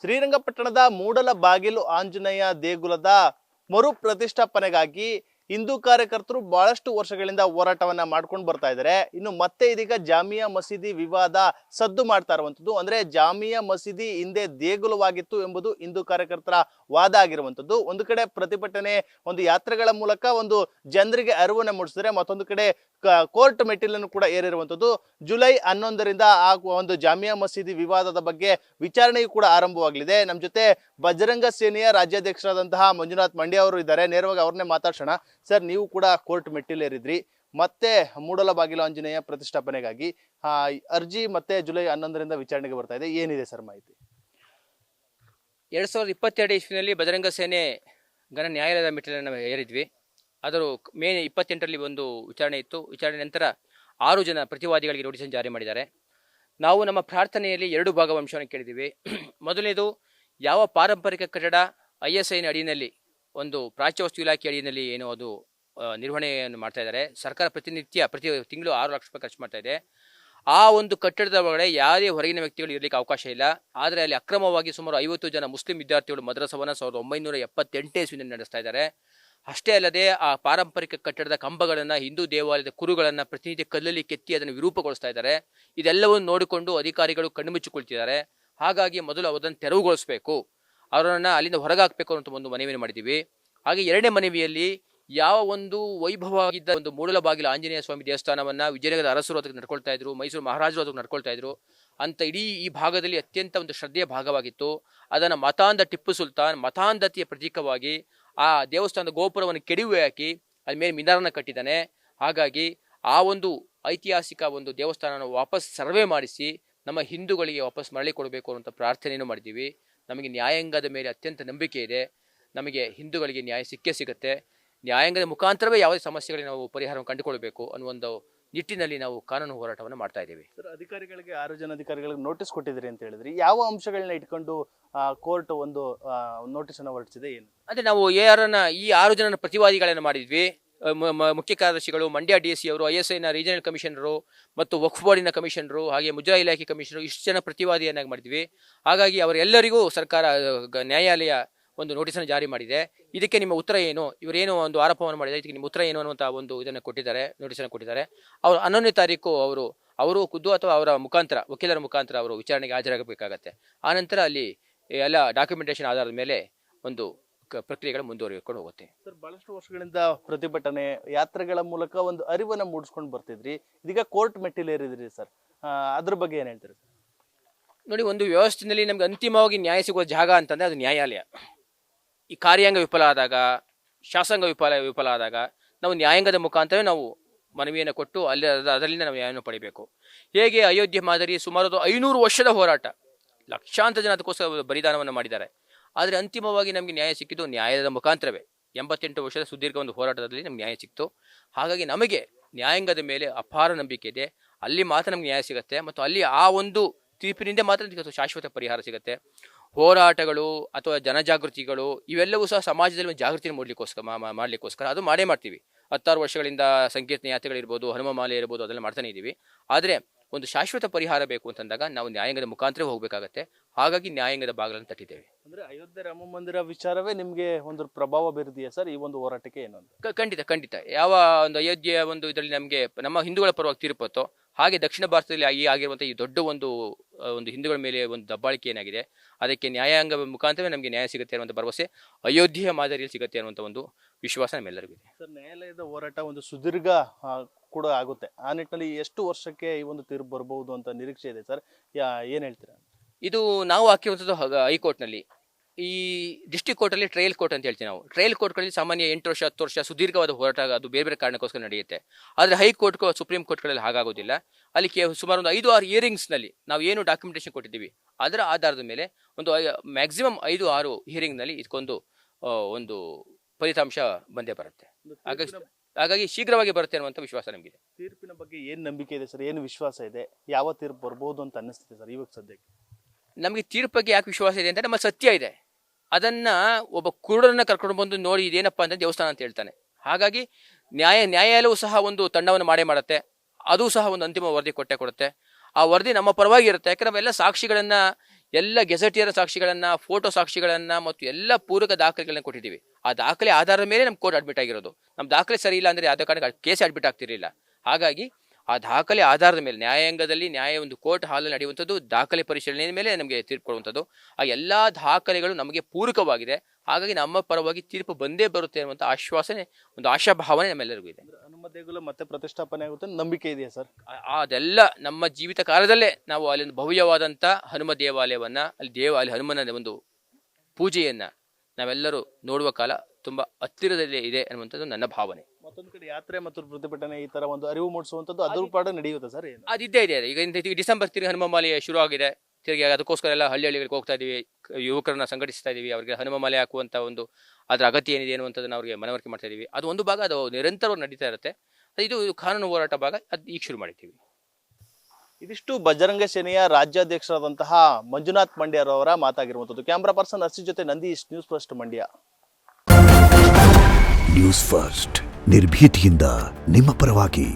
ಶ್ರೀರಂಗಪಟ್ಟಣದ ಮೂಡಲಬಾಗಿಲು ಆಂಜನೇಯ ದೇಗುಲದ ಮರು ಪ್ರತಿಷ್ಠಾಪನೆಗಾಗಿ ಹಿಂದೂ ಕಾರ್ಯಕರ್ತರು ಬಹಳಷ್ಟು ವರ್ಷಗಳಿಂದ ಹೋರಾಟವನ್ನ ಮಾಡ್ಕೊಂಡು ಬರ್ತಾ ಇದ್ದಾರೆ. ಇನ್ನು ಮತ್ತೆ ಇದೀಗ ಜಾಮಿಯಾ ಮಸೀದಿ ವಿವಾದ ಸದ್ದು ಮಾಡ್ತಾ ಇರುವಂತದ್ದು. ಅಂದ್ರೆ ಜಾಮಿಯಾ ಮಸೀದಿ ಹಿಂದೆ ದೇಗುಲವಾಗಿತ್ತು ಎಂಬುದು ಹಿಂದೂ ಕಾರ್ಯಕರ್ತರ ವಾದ ಆಗಿರುವಂತದ್ದು. ಒಂದು ಕಡೆ ಪ್ರತಿಭಟನೆ, ಒಂದು ಯಾತ್ರೆಗಳ ಮೂಲಕ ಒಂದು ಜನರಿಗೆ ಅರಿವನ್ನ ಮೂಡಿಸಿದ್ರೆ, ಮತ್ತೊಂದು ಕಡೆ ಕೋರ್ಟ್ ಮೆಟ್ಟಿಲನ್ನು ಕೂಡ ಏರಿರುವಂತದ್ದು. ಜುಲೈ 11ರಿಂದ ಆ ಒಂದು ಜಾಮಿಯಾ ಮಸೀದಿ ವಿವಾದದ ಬಗ್ಗೆ ವಿಚಾರಣೆಯು ಕೂಡ ಆರಂಭವಾಗಲಿದೆ. ನಮ್ಮ ಜೊತೆ ಬಜರಂಗ ಸೇನೆಯ ರಾಜ್ಯಾಧ್ಯಕ್ಷರಾದಂತಹ ಮಂಜುನಾಥ್ ಮಂಡ್ಯ ಅವರು ಇದ್ದಾರೆ. ನೇರವಾಗಿ ಅವ್ರನ್ನೇ ಮಾತಾಡ್ಸೋಣ. ಸರ್, ನೀವು ಕೂಡ ಕೋರ್ಟ್ ಮೆಟ್ಟಿಲೇರಿದ್ರಿ, ಮತ್ತೆ ಮೂಡಲಬಾಗಿಲು ಆಂಜನೇಯ ಪ್ರತಿಷ್ಠಾಪನೆಗಾಗಿ ಅರ್ಜಿ ಮತ್ತೆ ಜುಲೈ 11ರಿಂದ ವಿಚಾರಣೆಗೆ ಬರ್ತಾ ಇದೆ. ಏನಿದೆ ಸರ್ ಮಾಹಿತಿ? 2022 ಇಸ್ವಿನಲ್ಲಿ ಬಜರಂಗ ಸೇನೆ ಘನ ನ್ಯಾಯಾಲಯದ ಮೆಟ್ಟಿಲನ್ನು ಏರಿದ್ವಿ. ಅದರ ಮೇ 28ರಲ್ಲಿ ಒಂದು ವಿಚಾರಣೆ ಇತ್ತು. ವಿಚಾರಣೆ ನಂತರ 6 ಜನ ಪ್ರತಿವಾದಿಗಳಿಗೆ ನೋಟಿಸ್ ಜಾರಿ ಮಾಡಿದ್ದಾರೆ. ನಾವು ನಮ್ಮ ಪ್ರಾರ್ಥನೆಯಲ್ಲಿ 2 ಭಾಗವಂಶವನ್ನು ಕೇಳಿದ್ದೀವಿ. ಮೊದಲನೇದು, ಯಾವ ಪಾರಂಪರಿಕ ಕಟ್ಟಡ ISIನ ಅಡಿಯಲ್ಲಿ ಒಂದು ಪ್ರಾಚ್ಯ ವಸ್ತು ಇಲಾಖೆ ಅಡಿಯಲ್ಲಿ ಏನು ಅದು ನಿರ್ವಹಣೆಯನ್ನು ಮಾಡ್ತಾ ಇದ್ದಾರೆ. ಸರ್ಕಾರ ಪ್ರತಿ ತಿಂಗಳು 6 ಲಕ್ಷ ರೂಪಾಯಿ ಖರ್ಚು ಮಾಡ್ತಾ ಇದೆ. ಆ ಒಂದು ಕಟ್ಟಡದ ಒಳಗಡೆ ಯಾವುದೇ ಹೊರಗಿನ ವ್ಯಕ್ತಿಗಳು ಇರಲಿಕ್ಕೆ ಅವಕಾಶ ಇಲ್ಲ. ಆದರೆ ಅಲ್ಲಿ ಅಕ್ರಮವಾಗಿ ಸುಮಾರು 50 ಜನ ಮುಸ್ಲಿಂ ವಿದ್ಯಾರ್ಥಿಗಳು ಮದ್ರಸವನ್ನು 1978 ಇಸ್ವಿನಲ್ಲಿ ನಡೆಸ್ತಾ ಇದ್ದಾರೆ. ಅಷ್ಟೇ ಅಲ್ಲದೆ ಆ ಪಾರಂಪರಿಕ ಕಟ್ಟಡದ ಕಂಬಗಳನ್ನು, ಹಿಂದೂ ದೇವಾಲಯದ ಕುರುಗಳನ್ನು ಪ್ರತಿನಿತ್ಯ ಕಲ್ಲಲ್ಲಿ ಕೆತ್ತಿ ಅದನ್ನು ವಿರೂಪಗೊಳಿಸ್ತಾ ಇದ್ದಾರೆ. ಇದೆಲ್ಲವನ್ನು ನೋಡಿಕೊಂಡು ಅಧಿಕಾರಿಗಳು ಕಣ್ಣು ಮುಚ್ಚಿಕೊಳ್ತಿದ್ದಾರೆ. ಹಾಗಾಗಿ ಮೊದಲು ಅದನ್ನು ತೆರವುಗೊಳಿಸಬೇಕು, ಅವರನ್ನು ಅಲ್ಲಿಂದ ಹೊರಗಾಕಬೇಕು ಅನ್ನೋ ಒಂದು ಮನವಿಯನ್ನು ಮಾಡಿದ್ದೀವಿ. ಹಾಗೆ 2ನೇ ಮನವಿಯಲ್ಲಿ, ಯಾವ ಒಂದು ವೈಭವವಾಗಿದ್ದ ಒಂದು ಮೂಡಲಬಾಗಿಲು ಆಂಜನೇಯ ಸ್ವಾಮಿ ದೇವಸ್ಥಾನವನ್ನು ವಿಜಯನಗರದ ಅರಸರು ಅದಕ್ಕೆ ನಡ್ಕೊಳ್ತಾ ಇದ್ರು, ಮೈಸೂರು ಮಹಾರಾಜರು ಅದಕ್ಕೆ ನಡ್ಕೊಳ್ತಾ ಇದ್ರು ಅಂತ ಇಡೀ ಈ ಭಾಗದಲ್ಲಿ ಅತ್ಯಂತ ಒಂದು ಶ್ರದ್ಧೆಯ ಭಾಗವಾಗಿತ್ತು. ಅದನ್ನು ಮತಾಂಧ ಟಿಪ್ಪು ಸುಲ್ತಾನ್ ಮತಾಂಧತೆಯ ಪ್ರತೀಕವಾಗಿ ಆ ದೇವಸ್ಥಾನದ ಗೋಪುರವನ್ನು ಕೆಡವಿ ಹಾಕಿ ಅಲ್ಲಿ ಮೇಲೆ ಮಿನಾರನ್ನ ಕಟ್ಟಿದ್ದಾನೆ. ಹಾಗಾಗಿ ಆ ಒಂದು ಐತಿಹಾಸಿಕ ಒಂದು ದೇವಸ್ಥಾನವನ್ನು ವಾಪಸ್ ಸರ್ವೆ ಮಾಡಿಸಿ ನಮ್ಮ ಹಿಂದೂಗಳಿಗೆ ವಾಪಸ್ ಮರಳಿ ಕೊಡಬೇಕು ಅನ್ನುವಂಥ ಪ್ರಾರ್ಥನೆಯನ್ನು ಮಾಡಿದ್ದೀವಿ. ನಮಗೆ ನ್ಯಾಯಾಂಗದ ಮೇಲೆ ಅತ್ಯಂತ ನಂಬಿಕೆ ಇದೆ. ನಮಗೆ ಹಿಂದೂಗಳಿಗೆ ನ್ಯಾಯ ಸಿಗುತ್ತೆ. ನ್ಯಾಯಾಂಗದ ಮುಖಾಂತರವೇ ಯಾವುದೇ ಸಮಸ್ಯೆಗಳಿಗೆ ನಾವು ಪರಿಹಾರವನ್ನು ಕಂಡುಕೊಳ್ಬೇಕು ಅನ್ನೋ ಒಂದು ನಿಟ್ಟಿನಲ್ಲಿ ನಾವು ಕಾನೂನು ಹೋರಾಟವನ್ನು ಮಾಡ್ತಾ ಇದ್ದೀವಿ. ಸರ್, ಅಧಿಕಾರಿಗಳಿಗೆ 6 ಜನ ಅಧಿಕಾರಿಗಳಿಗೆ ನೋಟಿಸ್ ಕೊಟ್ಟಿದ್ರಿ ಅಂತ ಹೇಳಿದ್ರಿ. ಯಾವ ಅಂಶಗಳನ್ನ ಇಟ್ಕೊಂಡು ಕೋರ್ಟ್ ಒಂದು ನೋಟಿಸ್ ಅನ್ನು ಹೊರಡಿಸಿದೆ? ಏನು ಅದೇ ನಾವು ಈ 6 ಜನ ಪ್ರತಿವಾದಿಗಳನ್ನು ಮಾಡಿದ್ವಿ. ಮುಖ್ಯ ಕಾರ್ಯದರ್ಶಿಗಳು, ಮಂಡ್ಯ DC ಅವರು, ISIನ ರೀಜನಲ್ ಕಮಿಷನರು ಮತ್ತು ವಕ್ಫ್ ಬೋರ್ಡಿನ ಕಮಿಷನರು, ಹಾಗೆ ಮುಜರಾ ಇಲಾಖೆ ಕಮಿಷನರು, ಇಷ್ಟು ಜನ ಪ್ರತಿವಾದಿಯನ್ನಾಗಿ ಮಾಡಿದ್ವಿ. ಹಾಗಾಗಿ ಅವರೆಲ್ಲರಿಗೂ ಸರ್ಕಾರ ನ್ಯಾಯಾಲಯ ಒಂದು ನೋಟಿಸನ್ನು ಜಾರಿ ಮಾಡಿದೆ. ಇದಕ್ಕೆ ನಿಮ್ಮ ಉತ್ತರ ಏನು, ಇವರೇನು ಒಂದು ಆರೋಪವನ್ನು ಮಾಡಿದ್ದಾರೆ, ಇದಕ್ಕೆ ನಿಮ್ಮ ಉತ್ತರ ಏನು ಅನ್ನುವಂಥ ಒಂದು ಇದನ್ನು ಕೊಟ್ಟಿದ್ದಾರೆ, ನೋಟಿಸನ್ನು ಕೊಟ್ಟಿದ್ದಾರೆ. ಅವರು 11ನೇ ತಾರೀಕು ಅವರು ಖುದ್ದು ಅಥವಾ ಅವರ ಮುಖಾಂತರ, ವಕೀಲರ ಮುಖಾಂತರ ಅವರು ವಿಚಾರಣೆಗೆ ಹಾಜರಾಗಬೇಕಾಗತ್ತೆ. ಆನಂತರ ಅಲ್ಲಿ ಎಲ್ಲ ಡಾಕ್ಯುಮೆಂಟೇಶನ್ ಆಧಾರದ ಮೇಲೆ ಒಂದು ಪ್ರಕ್ರಿಯೆಗಳು ಮುಂದುವರಿಕೊಂಡು ಹೋಗುತ್ತೆ. ಸರ್, ಬಹಳಷ್ಟು ವರ್ಷಗಳಿಂದ ಪ್ರತಿಭಟನೆ ಯಾತ್ರೆಗಳ ಮೂಲಕ ಒಂದು ಅರಿವನ್ನ ಮೂಡಿಸ್ಕೊಂಡು ಬರ್ತಿದ್ರಿ. ಇದೀಗ ಕೋರ್ಟ್ ಮೆಟ್ಟಿಲೇರಿದ್ರಿ ಸರ್, ಅದ್ರ ಬಗ್ಗೆ ಏನ್ ಹೇಳ್ತೀರಿ ಸರ್? ನೋಡಿ, ಒಂದು ವ್ಯವಸ್ಥೆಯಲ್ಲಿ ನಮ್ಗೆ ಅಂತಿಮವಾಗಿ ನ್ಯಾಯ ಸಿಗುವ ಜಾಗ ಅಂತಂದ್ರೆ ಅದು ನ್ಯಾಯಾಲಯ. ಈ ಕಾರ್ಯಾಂಗ ವಿಫಲ ಆದಾಗ, ಶಾಸಂಗ ವಿಫಲ ಆದಾಗ ನಾವು ನ್ಯಾಯಾಂಗದ ಮುಖಾಂತರ ನಾವು ಮನವಿಯನ್ನು ಕೊಟ್ಟು ಅದರಿಂದ ನಾವು ನ್ಯಾಯವನ್ನು ಪಡಿಬೇಕು. ಹೇಗೆ ಅಯೋಧ್ಯೆ ಮಾದರಿ ಸುಮಾರು 500 ವರ್ಷದ ಹೋರಾಟ, ಲಕ್ಷಾಂತರ ಜನ ಅದಕ್ಕೋಸ್ಕರ ಬಲಿದಾನವನ್ನು ಮಾಡಿದ್ದಾರೆ. ಆದರೆ ಅಂತಿಮವಾಗಿ ನಮಗೆ ನ್ಯಾಯ ಸಿಕ್ಕಿದ್ದು ನ್ಯಾಯದ ಮುಖಾಂತರವೇ. 88 ವರ್ಷದ ಸುದೀರ್ಘ ಒಂದು ಹೋರಾಟದಲ್ಲಿ ನಮ್ಗೆ ನ್ಯಾಯ ಸಿಕ್ತು. ಹಾಗಾಗಿ ನಮಗೆ ನ್ಯಾಯಾಂಗದ ಮೇಲೆ ಅಪಾರ ನಂಬಿಕೆ ಇದೆ. ಅಲ್ಲಿ ಮಾತ್ರ ನಮ್ಗೆ ನ್ಯಾಯ ಸಿಗುತ್ತೆ ಮತ್ತು ಅಲ್ಲಿ ಆ ಒಂದು ತೀರ್ಪಿನಿಂದ ಮಾತ್ರ ಶಾಶ್ವತ ಪರಿಹಾರ ಸಿಗುತ್ತೆ. ಹೋರಾಟಗಳು ಅಥವಾ ಜನಜಾಗೃತಿಗಳು ಇವೆಲ್ಲವೂ ಸಹ ಸಮಾಜದಲ್ಲಿ ಒಂದು ಜಾಗೃತಿಯನ್ನು ಮಾಡಲಿಕ್ಕೋಸ್ಕರ ಅದು ಮಾಡ್ತೀವಿ. 16 ವರ್ಷಗಳಿಂದ ಸಂಕೀರ್ತನ ಯಾತ್ರೆಗಳಿರ್ಬೋದು, ಹನುಮ ಮಾಲೆ ಇರ್ಬೋದು, ಅದೆಲ್ಲ ಮಾಡ್ತಾನೆ ಇದ್ದೀವಿ. ಆದರೆ ಒಂದು ಶಾಶ್ವತ ಪರಿಹಾರ ಬೇಕು ಅಂತಂದಾಗ ನಾವು ನ್ಯಾಯಾಂಗದ ಮುಖಾಂತರ ಹೋಗಬೇಕಾಗತ್ತೆ. ಹಾಗಾಗಿ ನ್ಯಾಯಾಂಗದ ಬಾಗಿಲನ್ನು ತಟ್ಟಿದ್ದೇವೆ. ಅಂದ್ರೆ ಅಯೋಧ್ಯೆ ರಾಮ ಮಂದಿರ ವಿಚಾರವೇ ನಿಮ್ಗೆ ಒಂದು ಪ್ರಭಾವ ಬೀರಿದೆಯಾ ಸರ್ ಈ ಒಂದು ಹೋರಾಟಕ್ಕೆ? ಏನು ಖಂಡಿತ ಯಾವ ಒಂದು ಅಯೋಧ್ಯೆಯ ಒಂದು ಇದರಲ್ಲಿ ನಮಗೆ ನಮ್ಮ ಹಿಂದೂಗಳ ಪರವಾಗಿ ತೀರ್ಪತ್ತೋ, ಹಾಗೆ ದಕ್ಷಿಣ ಭಾರತದಲ್ಲಿ ಆಗಿರುವಂಥ ಈ ದೊಡ್ಡ ಒಂದು ಹಿಂದೂಗಳ ಮೇಲೆ ಒಂದು ದಬ್ಬಾಳಿಕೆ ಏನಾಗಿದೆ, ಅದಕ್ಕೆ ನ್ಯಾಯಾಂಗ ಮುಖಾಂತರ ನಮಗೆ ನ್ಯಾಯ ಸಿಗುತ್ತೆ ಅನ್ನುವಂಥ ಭರವಸೆ ಅಯೋಧ್ಯೆಯ ಮಾದರಿಯಲ್ಲಿ ಸಿಗುತ್ತೆ ಅನ್ನುವಂಥ ಒಂದು ವಿಶ್ವಾಸ ನಮ್ಮೆಲ್ಲರಿಗೂ ಇದೆ. ಸರ್, ನ್ಯಾಯಾಲಯದ ಹೋರಾಟ ಒಂದು ಸುದೀರ್ಘ ಕೂಡ ಆಗುತ್ತೆ. ಆ ನಿಟ್ಟಿನಲ್ಲಿ ಎಷ್ಟು ವರ್ಷಕ್ಕೆ ಈ ಒಂದು ತೀರ್ಪು ಬರಬಹುದು ಅಂತ ನಿರೀಕ್ಷೆ ಇದೆ ಸರ್? ಏನ್ ಹೇಳ್ತೀರಾ? ಇದು ನಾವು ಹಾಕಿರುವಂಥದ್ದು ಹೈಕೋರ್ಟ್ನಲ್ಲಿ. ಈ ಡಿಸ್ಟ್ರಿಕ್ಟ್ ಕೋರ್ಟಲ್ಲಿ ಟ್ರಯಲ್ ಕೋರ್ಟ್ ಅಂತ ಹೇಳ್ತೀವಿ ನಾವು. ಟ್ರಯಲ್ ಕೋರ್ಟ್ಗಳಲ್ಲಿ ಸಾಮಾನ್ಯ 8 ವರ್ಷ 10 ವರ್ಷ ಸುದೀರ್ಘವಾದ ಹೋರಾಟ, ಅದು ಬೇರೆ ಕಾರಣಕ್ಕೋಸ್ಕರ ನಡೆಯುತ್ತೆ. ಆದರೆ ಹೈಕೋರ್ಟ್, ಸುಪ್ರೀಂ ಕೋರ್ಟ್ಗಳಲ್ಲಿ ಹಾಗಾಗೋದಿಲ್ಲ. ಅಲ್ಲಿ ಸುಮಾರು ಒಂದು 5-6 ಹಿಯರಿಂಗ್ಸ್ನಲ್ಲಿ ನಾವು ಏನು ಡಾಕ್ಯುಮೆಂಟೇಶನ್ ಕೊಟ್ಟಿದ್ದೀವಿ ಅದರ ಆಧಾರದ ಮೇಲೆ ಒಂದು ಮ್ಯಾಕ್ಸಿಮಮ್ 5-6 ಹಿಯರಿಂಗ್ನಲ್ಲಿ ಇದಕ್ಕೊಂದು ಒಂದು ಫಲಿತಾಂಶ ಬಂದೇ ಬರುತ್ತೆ. ಹಾಗಾಗಿ ಶೀಘ್ರವಾಗಿ ಬರುತ್ತೆ ಅನ್ನುವಂಥ ವಿಶ್ವಾಸ ನಮಗಿದೆ. ತೀರ್ಪಿನ ಬಗ್ಗೆ ಏನು ನಂಬಿಕೆ ಇದೆ ಸರ್? ಏನು ವಿಶ್ವಾಸ ಇದೆ? ಯಾವ ತೀರ್ಪು ಬರ್ಬೋದು ಅಂತ ಅನ್ನಿಸ್ತಿದೆ ಸರ್ ಇವಾಗ ಸದ್ಯಕ್ಕೆ? ನಮಗೆ ತೀರ್ಪು ಬಗ್ಗೆ ಯಾಕೆ ವಿಶ್ವಾಸ ಇದೆ ಅಂತ ನಮ್ಮ ಸತ್ಯ ಇದೆ. ಅದನ್ನ ಒಬ್ಬ ಕುರುಡರನ್ನ ಕರ್ಕೊಂಡು ಬಂದು ನೋಡಿ ಇದೇನಪ್ಪ ಅಂತ ದೇವಸ್ಥಾನ ಅಂತ ಹೇಳ್ತಾನೆ. ಹಾಗಾಗಿ ನ್ಯಾಯಾಲಯವು ಸಹ ಒಂದು ತಂಡವನ್ನು ಮಾಡುತ್ತೆ. ಅದು ಸಹ ಒಂದು ಅಂತಿಮ ವರದಿ ಕೊಡುತ್ತೆ. ಆ ವರದಿ ನಮ್ಮ ಪರವಾಗಿ ಇರುತ್ತೆ. ಯಾಕಂದ್ರೆ ನಾವೆಲ್ಲ ಸಾಕ್ಷಿಗಳನ್ನ ಎಲ್ಲ ಗೆಜೆಟಿಯರ್ ಸಾಕ್ಷಿಗಳನ್ನು, ಫೋಟೋ ಸಾಕ್ಷಿಗಳನ್ನು ಮತ್ತು ಎಲ್ಲ ಪೂರಕ ದಾಖಲೆಗಳನ್ನು ಕೊಟ್ಟಿದ್ದೀವಿ. ಆ ದಾಖಲೆ ಆಧಾರದ ಮೇಲೆ ನಮ್ಮ ಕೋರ್ಟ್ ಅಡ್ಮಿಟ್ ಆಗಿರೋದು. ನಮ್ಮ ದಾಖಲೆ ಸರಿ ಇಲ್ಲ ಅಂದರೆ ಯಾವುದೇ ಕಾರಣಕ್ಕೆ ಕೇಸ್ ಅಡ್ಮಿಟ್ ಆಗ್ತಿರಲಿಲ್ಲ. ಹಾಗಾಗಿ ಆ ದಾಖಲೆ ಆಧಾರದ ಮೇಲೆ ನ್ಯಾಯಾಂಗದಲ್ಲಿ ಒಂದು ಕೋರ್ಟ್ ಹಾಲಲ್ಲಿ ನಡೆಯುವಂಥದ್ದು ದಾಖಲೆ ಪರಿಶೀಲನೆ ಮೇಲೆ ನಮಗೆ ತೀರ್ಪು ಕೊಡುವಂಥದ್ದು. ಆ ಎಲ್ಲ ದಾಖಲೆಗಳು ನಮಗೆ ಪೂರಕವಾಗಿದೆ. ಹಾಗಾಗಿ ನಮ್ಮ ಪರವಾಗಿ ತೀರ್ಪು ಬಂದೇ ಬರುತ್ತೆ ಅನ್ನುವಂಥ ಆಶ್ವಾಸನೆ, ಒಂದು ಆಶಾಭಾವನೆ ನಮ್ಮೆಲ್ಲರಿಗೂ ಇದೆ. ಹನುಮ ದೇಗುಲ ಮತ್ತೆ ಪ್ರತಿಷ್ಠಾಪನೆ ಆಗುತ್ತೆ ನಂಬಿಕೆ ಇದೆಯಾ ಸರ್? ಅದೆಲ್ಲ ನಮ್ಮ ಜೀವಿತ ಕಾಲದಲ್ಲೇ ನಾವು ಅಲ್ಲಿ ಒಂದು ಭವ್ಯವಾದಂಥ ಹನುಮ ದೇವಾಲಯವನ್ನು, ಅಲ್ಲಿ ಹನುಮನ ಒಂದು ಪೂಜೆಯನ್ನು ನಾವೆಲ್ಲರೂ ನೋಡುವ ಕಾಲ ತುಂಬ ಹತ್ತಿರದಲ್ಲೇ ಇದೆ ಅನ್ನುವಂಥದ್ದು ನನ್ನ ಭಾವನೆ. ಮತ್ತೊಂದು ಕಡೆ ಯಾತ್ರೆ ಮತ್ತು ಪ್ರತಿಭಟನೆ ಈ ತರ ಒಂದು ಅರಿವು ಮೂಡಿಸುವಂಥದ್ದು ಅದ್ರ ಪಾಡು ನಡೆಯುತ್ತೆ ಸರ್? ಅದಿದ್ದೇ ಇದೆ. ಈಗ ಡಿಸೆಂಬರ್ ತಿರುಗಿ ಹನುಮ ಮಾಲೆ ಶುರು ಆಗಿದೆ. ತಿರುಗಿ ಅದಕ್ಕೋಸ್ಕರ ಎಲ್ಲ ಹಳ್ಳಿಗಳಿಗೆ ಹೋಗ್ತಾ ಇದ್ದೀವಿ, ಯುವಕರನ್ನ ಸಂಘಟಿಸ್ತಾ ಇದ್ದೀವಿ. ಅವರಿಗೆ ಹನುಮ ಮಾಲೆ ಹಾಕುವಂಥ ಒಂದು ಅದರ ಅಗತ್ಯ ಏನಿದೆ ಅನ್ನುವಂಥದ್ದನ್ನು ಅವರಿಗೆ ಮನವರಿಕೆ ಮಾಡ್ತಾ ಇದ್ದೀವಿ. ಅದು ಒಂದು ಭಾಗ, ಅದು ನಿರಂತರವಾಗಿ ನಡೀತಾ ಇರುತ್ತೆ. ಇದು ಕಾನೂನು ಹೋರಾಟ ಭಾಗ, ಅದು ಈಗ ಶುರು ಮಾಡಿದ್ದೀವಿ. ಇದಿಷ್ಟು ಬಜರಂಗ ಸೇನೆಯ ರಾಜ್ಯಾಧ್ಯಕ್ಷರಾದಂತಹ ಮಂಜುನಾಥ್ ಮಂಡ್ಯರವರ ಮಾತಾಗಿರುವಂಥದ್ದು. ಕ್ಯಾಮ್ರಾ ಪರ್ಸನ್ ಅರ್ಸಿ ಜೊತೆ Nandish, news first Mandya. News first ನಿರ್ಭೀತಿಯಿಂದ ನಿಮ್ಮ ಪರವಾಗಿ.